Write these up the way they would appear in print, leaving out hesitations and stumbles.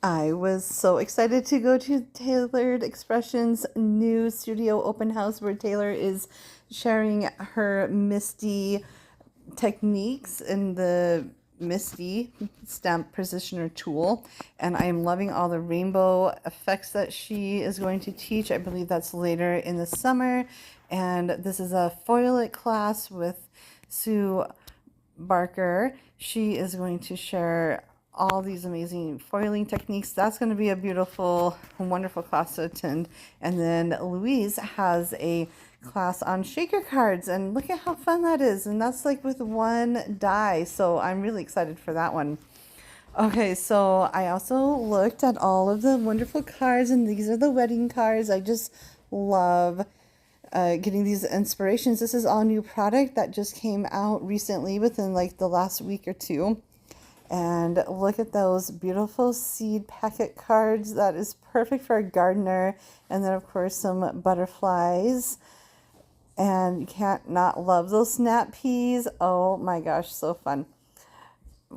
I was so excited to go to Tailored Expressions' new studio open house where Taylor is sharing her Misty techniques in the Misty stamp positioner tool, and I am loving all the rainbow effects that she is going to teach. I believe that's later in the summer, and this is a foil it class with Sue Barker. She is going to share all these amazing foiling techniques. That's going to be a beautiful, wonderful class to attend. And then Louise has a class on shaker cards, and look at how fun that is. And that's like with one die, so I'm really excited for that one. Okay, so I also looked at all of the wonderful cards, and these are the wedding cards. I just love getting these inspirations. This is all new product that just came out recently within like the last week or two. And look at those beautiful seed packet cards. That is perfect for a gardener. And then of course some butterflies. And you can't not love those snap peas. Oh my gosh, so fun.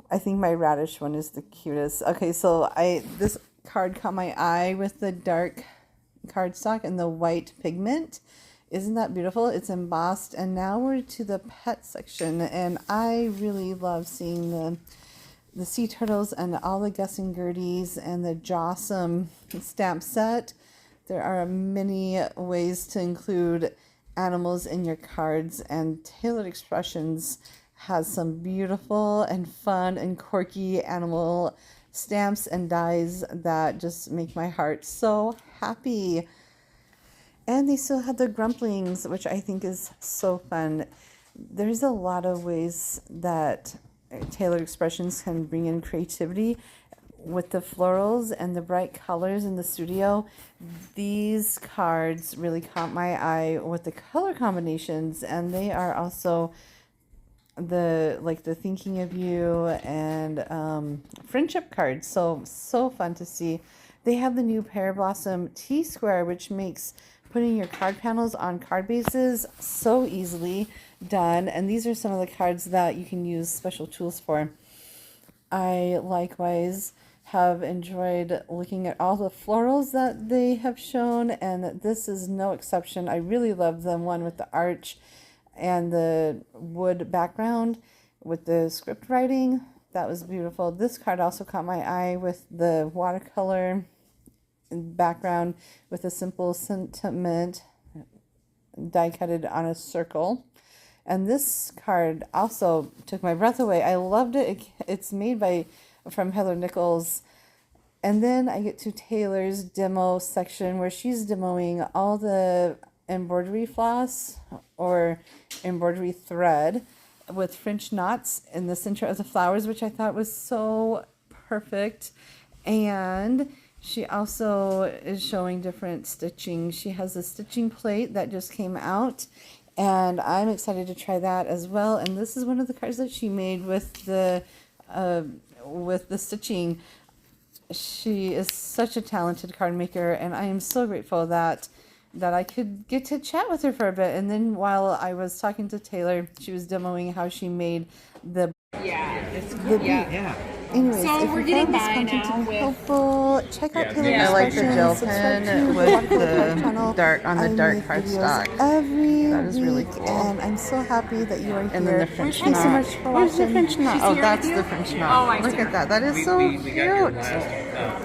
I think my radish one is the cutest. Okay, so this card caught my eye with the dark cardstock and the white pigment. Isn't that beautiful? It's embossed. And now we're to the pet section, and I really love seeing the sea turtles and all the Gus and Gerties and the Jossum stamp set. There are many ways to include animals in your cards, and Tailored Expressions has some beautiful and fun and quirky animal stamps and dies that just make my heart so happy. And they still have the grumplings, which I think is so fun. There's a lot of ways that Tailored Expressions can bring in creativity with the florals and the bright colors in the studio. These cards really caught my eye with the color combinations, and they are also the thinking of you and friendship cards. So fun to see. They have the new Pear Blossom T-Square, which makes putting your card panels on card bases so easily done. And these are some of the cards that you can use special tools for. I likewise have enjoyed looking at all the florals that they have shown, and this is no exception. I really love the one with the arch and the wood background with the script writing. That was beautiful. This card also caught my eye with the watercolor background with a simple sentiment die cutted on a circle. And this card also took my breath away. I loved it. It's made from Heather Nichols. And then I get to Taylor's demo section where she's demoing all the embroidery floss or embroidery thread with French knots in the center of the flowers, which I thought was so perfect. And she also is showing different stitching. She has a stitching plate that just came out, and I'm excited to try that as well. And this is one of the cards that she made with the stitching. She is such a talented card maker, and I am so grateful that I could get to chat with her for a bit. And then while I was talking to Taylor, she was demoing how she made the Anyways, so if we're you getting found this by content now to be with helpful, check out Taylor I like the gel subscribe pen to with the the channel. dark on the I dark make cardstock. videos every That is really week, cool. and I'm so happy that you are And here. then the French Thanks so knot. much for Where's the watching. French knot? She's Oh, here that's with the you? French Oh, knot. I Look see at her. that. That is so We got your cute. last